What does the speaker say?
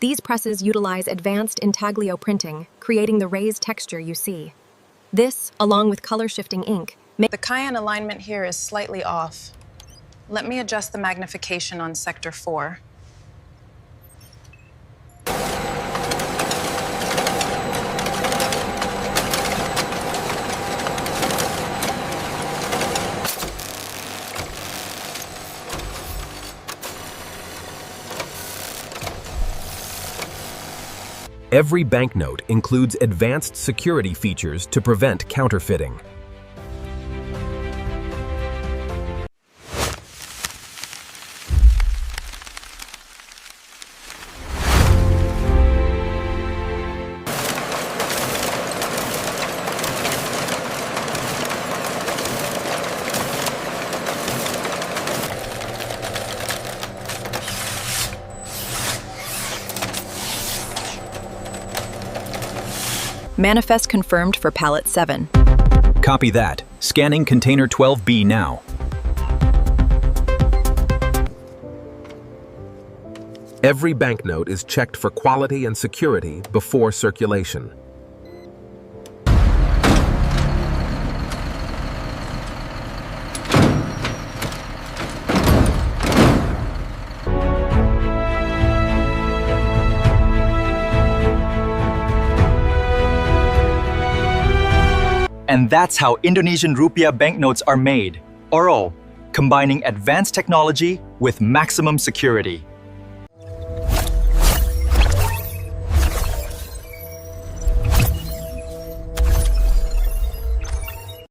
These presses utilize advanced intaglio printing, creating the raised texture you see. This, along with color-shifting ink, The cayenne alignment here is slightly off. Let me adjust the magnification on sector 4. Every banknote includes advanced security features to prevent counterfeiting. Manifest confirmed for pallet 7. Copy that. Scanning container 12B now. Every banknote is checked for quality and security before circulation. And that's how Indonesian Rupiah banknotes are made. Oro, combining advanced technology with maximum security.